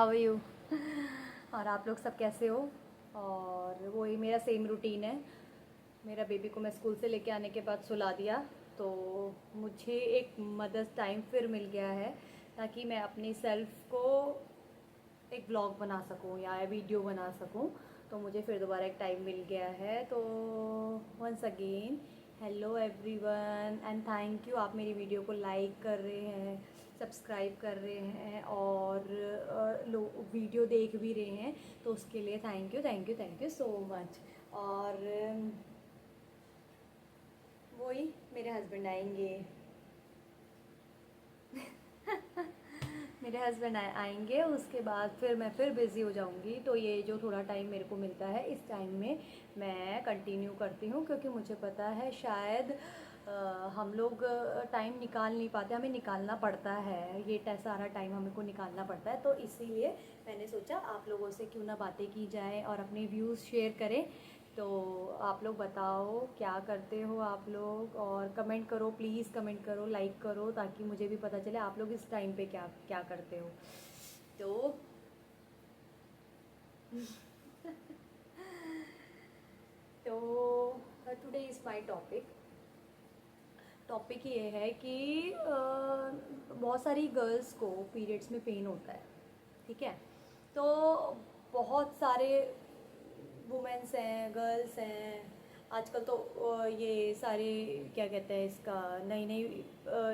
How are you. और आप लोग सब कैसे हो। और वही मेरा सेम रूटीन है। मेरा बेबी को मैं स्कूल से लेके आने के बाद सुला दिया, तो मुझे एक मदर्स टाइम फिर मिल गया है, ताकि मैं अपनी सेल्फ को एक ब्लॉग बना सकूं या वीडियो बना सकूं। तो मुझे फिर दोबारा एक टाइम मिल गया है। तो once again hello everyone and thank you, आप मेरी वीडियो को लाइक कर रहे हैं, सब्सक्राइब कर रहे हैं और लोग वीडियो देख भी रहे हैं, तो उसके लिए thank you thank you thank you so much. और वही मेरे हस्बैंड आएंगे। मेरे हस्बैंड आएंगे, उसके बाद फिर मैं फिर बिज़ी हो जाऊंगी। तो ये जो थोड़ा टाइम मेरे को मिलता है, इस टाइम में मैं कंटिन्यू करती हूँ, क्योंकि मुझे पता है शायद हम लोग टाइम निकाल नहीं पाते, हमें निकालना पड़ता है, ये सारा टाइम हमें को निकालना पड़ता है। तो इसीलिए मैंने सोचा आप लोगों से क्यों ना बातें की जाए और अपने व्यूज़ शेयर करें। तो आप लोग बताओ क्या करते हो आप लोग, और कमेंट करो, प्लीज़ कमेंट करो, लाइक करो, ताकि मुझे भी पता चले आप लोग इस टाइम पे क्या क्या करते हो। तो तो today is my topic. Topic ये है कि बहुत सारी गर्ल्स को पीरियड्स में पेन होता है, ठीक है। तो बहुत सारे वुमेंस हैं, गर्ल्स हैं, आजकल तो ये सारे क्या कहते हैं इसका, नई नई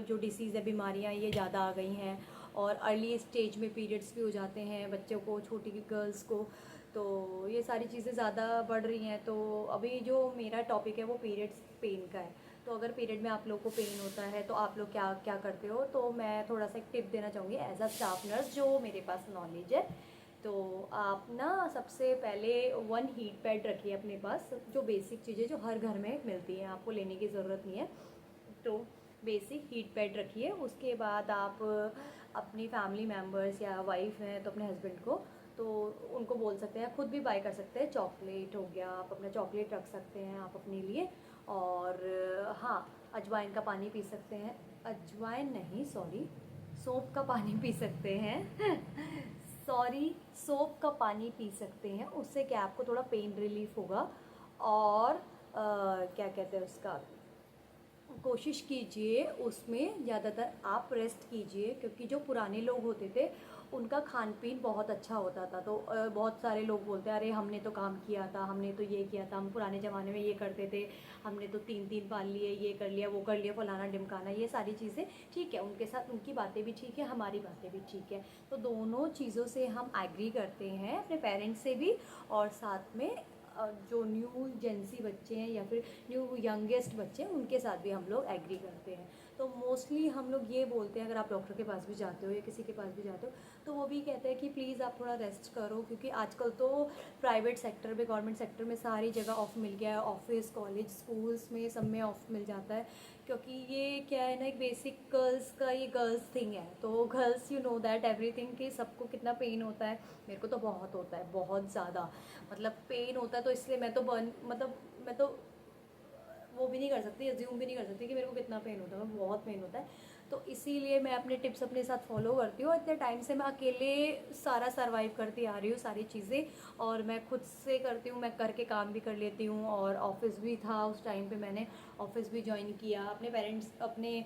जो डिसीज़ है, बीमारियां ये ज़्यादा आ गई हैं, और अर्ली स्टेज में पीरियड्स भी हो जाते हैं बच्चों को, छोटी गर्ल्स को। तो ये सारी चीज़ें ज़्यादा बढ़ रही हैं। तो अभी जो मेरा टॉपिक है वो पीरियड्स पेन का है। तो अगर पीरियड में आप लोग को पेन होता है तो आप लोग क्या क्या करते हो, तो मैं थोड़ा सा एक टिप देना चाहूँगी एज अ स्टाफ नर्स, जो मेरे पास नॉलेज है। तो आप ना सबसे पहले 1 हीट पैड रखिए अपने पास, जो बेसिक चीज़ें जो हर घर में मिलती हैं, आपको लेने की ज़रूरत नहीं है। तो बेसिक हीट पैड रखिए। उसके बाद आप अपनी फैमिली मेम्बर्स या वाइफ हैं तो अपने हस्बैंड को, तो उनको बोल सकते हैं, खुद भी बाय कर सकते हैं। चॉकलेट हो गया, आप अपना चॉकलेट रख सकते हैं आप अपने लिए। और हाँ, अजवाइन का पानी पी सकते हैं, अजवाइन नहीं सॉरी, सोप का पानी पी सकते हैं। सॉरी, सोप का पानी पी सकते हैं, उससे क्या आपको थोड़ा पेन रिलीफ होगा। और क्या कहते हैं उसका, कोशिश कीजिए उसमें ज़्यादातर आप रेस्ट कीजिए, क्योंकि जो पुराने लोग होते थे उनका खान पीन बहुत अच्छा होता था। तो बहुत सारे लोग बोलते हैं अरे हमने तो काम किया था, हमने तो ये किया था, हम पुराने ज़माने में ये करते थे, हमने तो 3 3 पाल लिए, ये कर लिया वो कर लिया, फलाना ढिमकाना, ये सारी चीज़ें ठीक है, उनके साथ उनकी बातें भी ठीक है, हमारी बातें भी ठीक है। तो दोनों चीज़ों से हम एग्री करते हैं, अपने पेरेंट्स से भी, और साथ में जो न्यू जेंसी बच्चे हैं या फिर न्यू यंगेस्ट बच्चे हैं उनके साथ भी हम लोग एग्री करते हैं। तो मोस्टली हम लोग ये बोलते हैं, अगर आप डॉक्टर के पास भी जाते हो या किसी के पास भी जाते हो, तो वो भी कहते हैं कि प्लीज़ आप थोड़ा रेस्ट करो, क्योंकि आजकल तो प्राइवेट सेक्टर में, गवर्नमेंट सेक्टर में सारी जगह ऑफ मिल गया है, ऑफिस कॉलेज स्कूल्स में सब में ऑफ मिल जाता है। क्योंकि ये क्या है ना, एक बेसिक गर्ल्स का, ये गर्ल्स थिंग है। तो girls you know that everything, कि सबको कितना पेन होता है। मेरे को तो बहुत होता है, बहुत ज़्यादा, मतलब पेन होता है। तो इसलिए मैं तो मैं तो वो भी नहीं कर सकती, अज्यूम भी नहीं कर सकती कि मेरे को कितना पेन होता है, मैं बहुत पेन होता है। तो इसीलिए मैं अपने टिप्स अपने साथ फॉलो करती हूँ। इतने टाइम से मैं अकेले सारा सर्वाइव करती आ रही हूँ, सारी चीज़ें, और मैं खुद से करती हूँ, मैं करके काम भी कर लेती हूँ। और ऑफिस भी था उस टाइम पे, मैंने ऑफिस भी ज्वाइन किया, अपने पेरेंट्स, अपने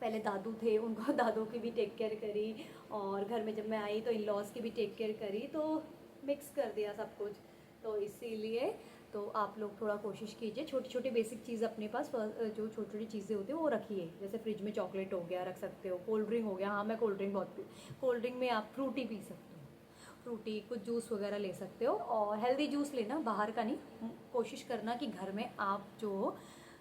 पहले दादू थे उनको दादू की भी टेक केयर करी, और घर में जब मैं आई तो इन लॉज की भी टेक केयर करी, तो मिक्स कर दिया सब कुछ। तो इसीलिए तो आप लोग थोड़ा कोशिश कीजिए, छोटी छोटी बेसिक चीज़ अपने पास, जो छोटी छोटी चीज़ें होती हैं वो रखिए। जैसे फ्रिज में चॉकलेट हो गया, रख सकते हो, कोल्ड ड्रिंक हो गया, हाँ मैं कोल्ड ड्रिंक बहुत कोल्ड ड्रिंक में आप फ्रूटी पी सकते हो, फ्रूटी कुछ जूस वगैरह ले सकते हो, और हेल्दी जूस लेना, बाहर का नहीं। कोशिश करना कि घर में आप जो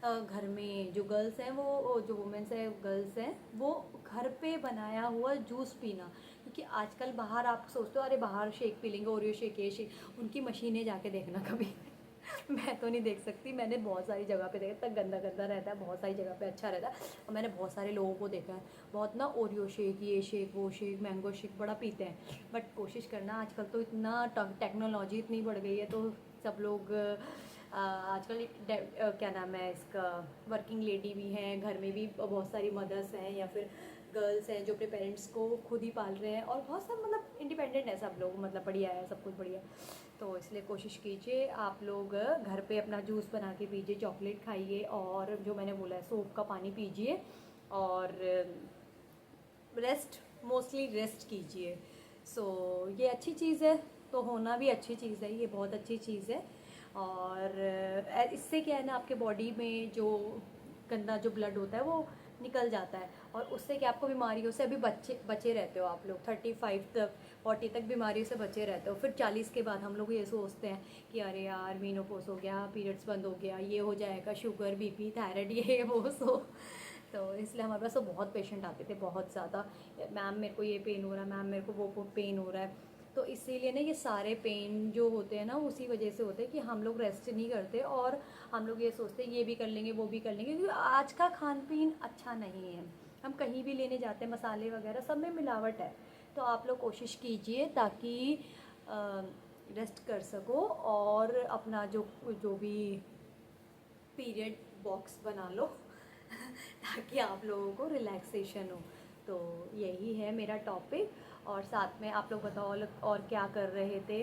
घर में जो गर्ल्स हैं, वो जो वुमेंस हैं, गर्ल्स हैं, वो घर पे बनाया हुआ जूस पीना। क्योंकि आजकल बाहर आप सोचते हो अरे बाहर शेक पी लेंगे, ओरियो शेक, ये शेक, उनकी मशीनें जाके देखना कभी। मैं तो नहीं देख सकती, मैंने बहुत सारी जगह पे देखा, इतना गंदा गंदा रहता है, बहुत सारी जगह पे अच्छा रहता है। और मैंने बहुत सारे लोगों को देखा है, बहुत ना ओरियो शेक, ये शेक, वो शेक, मैंगो शेक बड़ा पीते हैं। बट कोशिश करना, आजकल तो इतना टेक्नोलॉजी इतनी बढ़ गई है, तो सब लोग आजकल क्या नाम है इसका, वर्किंग लेडी भी हैं, घर में भी बहुत सारी मदर्स हैं, या फिर गर्ल्स हैं जो अपने पेरेंट्स को खुद ही पाल रहे हैं, और बहुत सब मतलब इंडिपेंडेंट है सब लोग, मतलब बढ़िया है सब कुछ बढ़िया। तो इसलिए कोशिश कीजिए आप लोग घर पे अपना जूस बना के पीजिए, चॉकलेट खाइए, और जो मैंने बोला है सोप का पानी पीजिए, और रेस्ट, मोस्टली रेस्ट कीजिए। सो ये अच्छी चीज़ है, तो होना भी अच्छी चीज़ है, ये बहुत अच्छी चीज़ है। और इससे क्या है ना, आपके बॉडी में जो गंदा जो ब्लड होता है वो निकल जाता है, और उससे क्या आपको बीमारियों से अभी बचे रहते हो आप लोग, 35 तक 40 तक बीमारियों से बचे रहते हो। फिर 40 के बाद हम लोग ये सोचते हैं कि अरे यार मीनोपॉज हो गया, पीरियड्स बंद हो गया, ये हो जाएगा, शुगर बीपी थायराइड ये वो सो। तो इसलिए हमारे पास तो बहुत पेशेंट आते थे, बहुत ज़्यादा, मैम मेरे को ये पेन हो रहा है, मैम मेरे को वो पेन हो रहा है। तो इसीलिए ना ये सारे पेन जो होते हैं ना उसी वजह से होते हैं कि हम लोग रेस्ट नहीं करते, और हम लोग ये सोचते हैं ये भी कर लेंगे वो भी कर लेंगे, क्योंकि आज का खान पीन अच्छा नहीं है। हम कहीं भी लेने जाते हैं मसाले वगैरह सब में मिलावट है। तो आप लोग कोशिश कीजिए ताकि रेस्ट कर सको, और अपना जो जो भी पीरियड बॉक्स बना लो ताकि आप लोगों को रिलैक्सेशन हो। तो यही है मेरा टॉपिक, और साथ में आप लोग बताओ और क्या कर रहे थे।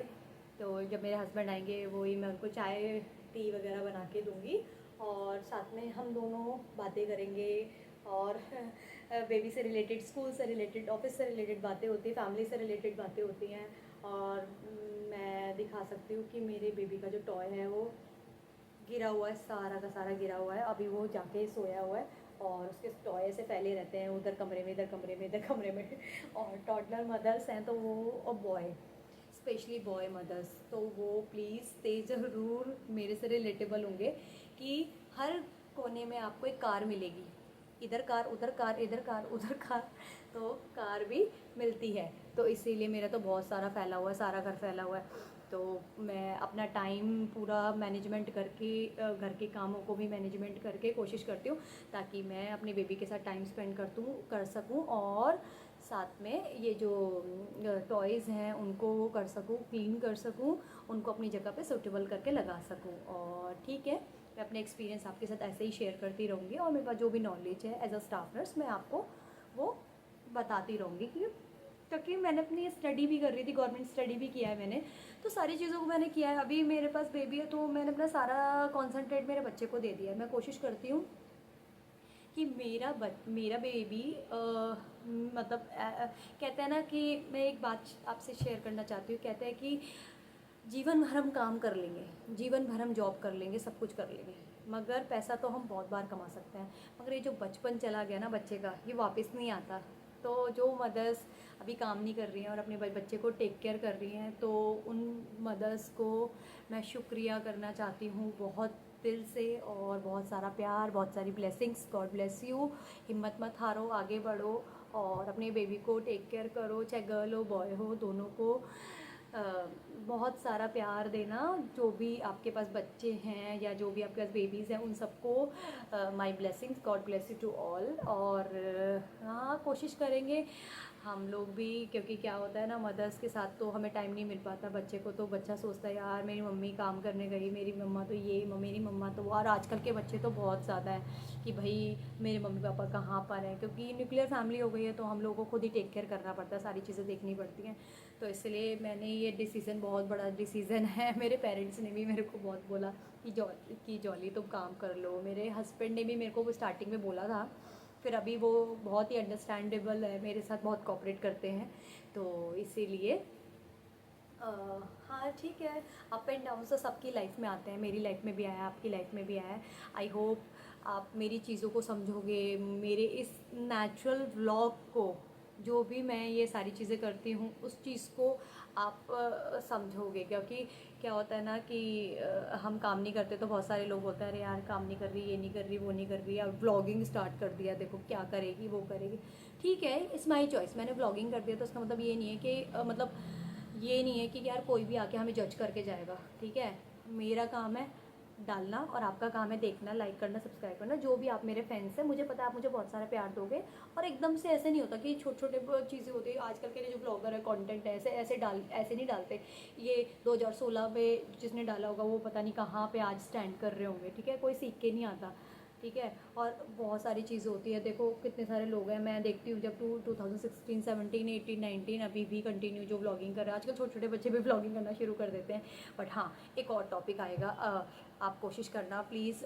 तो जब मेरे हस्बैंड आएंगे वही मैं उनको चाय टी वगैरह बना के दूँगी, और साथ में हम दोनों बातें करेंगे, और बेबी से रिलेटेड, स्कूल से रिलेटेड, ऑफिस से रिलेटेड बातें होती हैं, फैमिली से रिलेटेड बातें होती हैं। और मैं दिखा सकती हूँ कि मेरे बेबी का जो टॉय है वो गिरा हुआ है, सारा का सारा गिरा हुआ है, अभी वो जाके सोया हुआ है, और उसके टॉय ऐसे फैले रहते हैं उधर कमरे में, इधर कमरे में, इधर कमरे में और टॉडलर मदर्स हैं तो वो, और बॉय, स्पेशली बॉय मदर्स, तो वो प्लीज़ ते ज़रूर मेरे से रिलेटेबल होंगे कि हर कोने में आपको एक कार मिलेगी, इधर कार उधर कार, इधर कार उधर कार, तो कार भी मिलती है। तो इसीलिए मेरा तो बहुत सारा फैला हुआ है, सारा घर फैला हुआ है। तो मैं अपना टाइम पूरा मैनेजमेंट करके, घर के कामों को भी मैनेजमेंट करके कोशिश करती हूँ ताकि मैं अपने बेबी के साथ टाइम स्पेंड कर सकूँ, और साथ में ये जो टॉयज़ हैं उनको कर सकूँ, क्लीन कर सकूँ, उनको अपनी जगह पे सूटेबल करके लगा सकूँ। और ठीक है, मैं अपने एक्सपीरियंस आपके साथ ऐसे ही शेयर करती रहूँगी, और मेरे पास जो भी नॉलेज है एज अ स्टाफ नर्स मैं आपको वो बताती रहूँगी, क्योंकि मैंने अपनी स्टडी भी कर रही थी, गवर्नमेंट स्टडी भी किया है मैंने, तो सारी चीज़ों को मैंने किया है। अभी मेरे पास बेबी है तो मैंने अपना सारा कॉन्सेंट्रेट मेरे बच्चे को दे दिया है। मैं कोशिश करती हूँ कि मेरा बेबी मतलब कहते हैं ना कि मैं एक बात आपसे शेयर करना चाहती हूँ, कहते हैं कि जीवन भर हम काम कर लेंगे, जीवन भर हम जॉब कर लेंगे, सब कुछ कर लेंगे, मगर पैसा तो हम बहुत बार कमा सकते हैं, मगर ये जो बचपन चला गया ना बच्चे का, ये वापस नहीं आता। तो जो मदर्स अभी काम नहीं कर रही हैं और अपने बच्चे को टेक केयर कर रही हैं, तो उन मदर्स को मैं शुक्रिया करना चाहती हूँ बहुत दिल से, और बहुत सारा प्यार, बहुत सारी ब्लेसिंग्स, गॉड ब्लेस यू। हिम्मत मत हारो, आगे बढ़ो, और अपने बेबी को टेक केयर करो, चाहे गर्ल हो बॉय हो, दोनों को बहुत सारा प्यार देना। जो भी आपके पास बच्चे हैं या जो भी आपके पास बेबीज़ हैं उन सबको my blessings, God bless you to all. और हाँ, कोशिश करेंगे हम लोग भी, क्योंकि क्या होता है ना, मदर्स के साथ तो हमें टाइम नहीं मिल पाता बच्चे को, तो बच्चा सोचता है यार मेरी मम्मी काम करने गई, मेरी मम्मा तो ये, मेरी मम्मा तो वो। और आजकल के बच्चे तो बहुत ज़्यादा है कि भाई मेरे मम्मी पापा कहाँ पर हैं, क्योंकि न्यूक्लियर फैमिली हो गई है तो हम लोगों को खुद ही टेक केयर करना पड़ता है, सारी चीज़ें देखनी पड़ती हैं। तो इसलिए मैंने ये डिसीज़न, बहुत बड़ा डिसीज़न है, मेरे पेरेंट्स ने भी मेरे को बहुत बोला कि जॉली तुम काम कर लो। मेरे हस्बैंड ने भी मेरे को स्टार्टिंग में बोला था, फिर अभी वो बहुत ही अंडरस्टैंडेबल है, मेरे साथ बहुत कोऑपरेट करते हैं, तो इसीलिए हाँ ठीक है। अप एंड डाउन तो सबकी लाइफ में आते हैं, मेरी लाइफ में भी आया, आपकी लाइफ में भी आया है। आई होप आप मेरी चीज़ों को समझोगे, मेरे इस नेचुरल व्लॉग को, जो भी मैं ये सारी चीज़ें करती हूँ उस चीज़ को आप समझोगे, क्योंकि क्या होता है ना कि हम काम नहीं करते तो बहुत सारे लोग बोलते हैं अरे यार काम नहीं कर रही, ये नहीं कर रही, वो नहीं कर रही, अब व्लॉगिंग स्टार्ट कर दिया, देखो क्या करेगी वो करेगी। ठीक है, इट्स माई चॉइस, मैंने व्लॉगिंग कर दिया तो उसका मतलब ये नहीं है कि मतलब ये नहीं है कि यार कोई भी आके हमें जज करके जाएगा। ठीक है, मेरा काम है डालना और आपका काम है देखना, लाइक करना, सब्सक्राइब करना। जो भी आप मेरे फैंस हैं, मुझे पता है आप मुझे बहुत सारा प्यार दोगे, और एकदम से ऐसे नहीं होता कि छोटे छोटे चीज़ें होती है। आजकल के जो ब्लॉगर है, कंटेंट है, ऐसे नहीं डालते। ये 2016 में जिसने डाला होगा वो पता नहीं कहाँ पे आज स्टैंड कर रहे होंगे। ठीक है, कोई सीख के नहीं आता। ठीक है। और बहुत सारी चीज़ें होती है, देखो कितने सारे लोग हैं, मैं देखती हूँ जब 2016 17 18 19 अभी भी कंटिन्यू जो व्लॉगिंग कर रहे हैं, आजकल छोटे छोटे बच्चे भी व्लॉगिंग करना शुरू कर देते हैं। बट हाँ, एक और टॉपिक आएगा, आप कोशिश करना प्लीज़,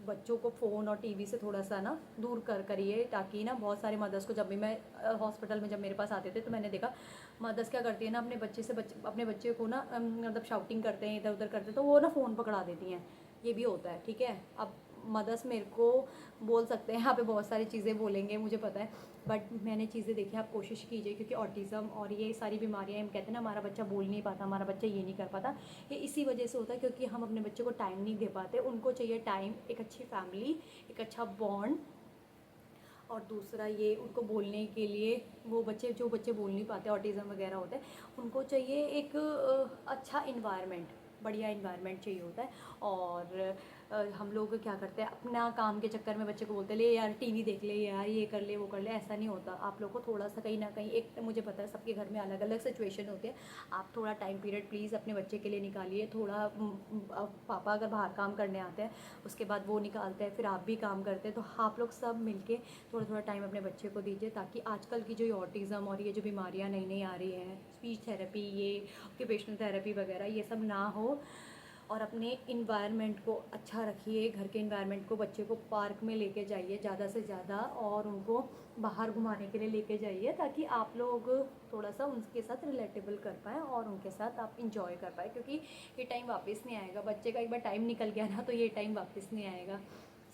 बच्चों को फ़ोन और टीवी से थोड़ा सा ना दूर करिए, ताकि ना बहुत सारे मदर्स को, जब भी मैं हॉस्पिटल में जब मेरे पास आते थे तो मैंने देखा मदर्स क्या करती है ना, अपने बच्चे को ना मतलब शाउटिंग करते हैं, इधर उधर करते हैं, तो वो ना फ़ोन पकड़ा देती हैं, ये भी होता है। ठीक है, अब मदर्स मेरे को बोल सकते हैं, यहाँ पे बहुत सारी चीज़ें बोलेंगे मुझे पता है, बट मैंने चीज़ें देखी, आप कोशिश कीजिए, क्योंकि ऑटिज़म और ये सारी बीमारियाँ, हम कहते हैं ना हमारा बच्चा बोल नहीं पाता, हमारा बच्चा ये नहीं कर पाता, ये इसी वजह से होता है क्योंकि हम अपने बच्चे को टाइम नहीं दे पाते। उनको चाहिए टाइम, एक अच्छी फैमिली, एक अच्छा बॉन्ड, और दूसरा ये उनको बोलने के लिए, वो बच्चे जो बच्चे बोल नहीं पाते, ऑटिज़म वगैरह होते हैं, उनको चाहिए एक अच्छा इन्वायरमेंट, बढ़िया इन्वायरमेंट चाहिए होता है। और हम लोग क्या करते हैं, अपना काम के चक्कर में बच्चे को बोलते ले यार टीवी देख ले, यार ये कर ले वो कर ले, ऐसा नहीं होता। आप लोग को थोड़ा सा कहीं ना कहीं, एक मुझे पता है सबके घर में अलग अलग सिचुएशन होती है, आप थोड़ा टाइम पीरियड प्लीज़ अपने बच्चे के लिए निकालिए थोड़ा। पापा अगर बाहर काम करने आते हैं, उसके बाद वो निकालते हैं, फिर आप भी काम करते हैं, तो आप लोग सब मिलके थोड़ा थोड़ा टाइम अपने बच्चे को दीजिए, ताकि आजकल की जो ऑटिज़म और ये जो बीमारियाँ नई नई आ रही हैं, स्पीच थेरेपी, ये ऑक्यूपेशनल थेरेपी वगैरह, ये सब ना हो। और अपने इन्वायरमेंट को अच्छा रखिए, घर के इन्वायरमेंट को, बच्चे को पार्क में लेके जाइए ज़्यादा से ज़्यादा, और उनको बाहर घुमाने के लिए लेके जाइए, ताकि आप लोग थोड़ा सा उनके साथ रिलेटेबल कर पाएँ और उनके साथ आप इंजॉय कर पाएँ, क्योंकि ये टाइम वापस नहीं आएगा। बच्चे का एक बार टाइम निकल गया ना, तो ये टाइम वापस नहीं आएगा।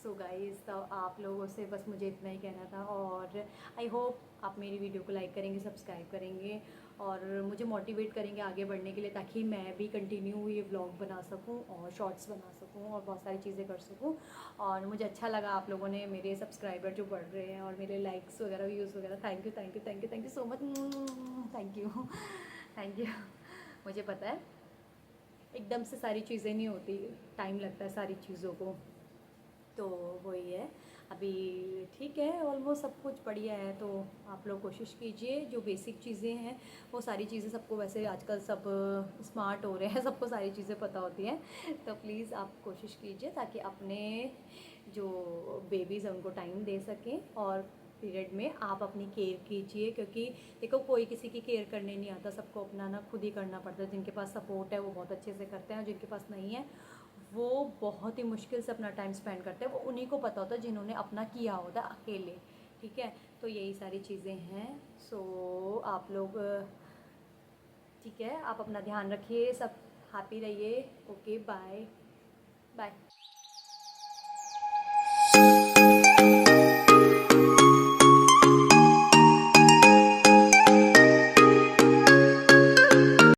सो गाइस, तो आप लोगों से बस मुझे इतना ही कहना था, और आई होप आप मेरी वीडियो को लाइक करेंगे, सब्सक्राइब करेंगे, और मुझे मोटिवेट करेंगे आगे बढ़ने के लिए, ताकि मैं भी कंटिन्यू ये व्लॉग बना सकूं और शॉर्ट्स बना सकूं और बहुत सारी चीज़ें कर सकूं। और मुझे अच्छा लगा आप लोगों ने, मेरे सब्सक्राइबर जो बढ़ रहे हैं और मेरे लाइक्स वगैरह, व्यूज़ वगैरह, thank you thank you thank you thank you so much, thank you thank you. मुझे पता है एकदम से सारी चीज़ें नहीं होती, टाइम लगता है सारी चीज़ों को, तो वही है। अभी ठीक है, ऑलमोस्ट सब कुछ बढ़िया है, तो आप लोग कोशिश कीजिए, जो बेसिक चीज़ें हैं वो सारी चीज़ें, सबको वैसे आजकल सब स्मार्ट हो रहे हैं, सबको सारी चीज़ें पता होती हैं, तो प्लीज़ आप कोशिश कीजिए ताकि अपने जो बेबीज़ हैं उनको टाइम दे सकें, और पीरियड में आप अपनी केयर कीजिए, क्योंकि देखो कोई किसी की केयर करने नहीं आता, सबको अपना ना खुद ही करना पड़ता है। जिनके पास सपोर्ट है वो बहुत अच्छे से करते हैं, और जिनके पास नहीं है वो बहुत ही मुश्किल से अपना टाइम स्पेंड करते हैं, वो उन्हीं को पता होता है जिन्होंने अपना किया होता है अकेले। ठीक है, तो यही सारी चीज़ें हैं। सो आप लोग ठीक है, आप अपना ध्यान रखिए, सब हैप्पी रहिए। Okay, bye bye.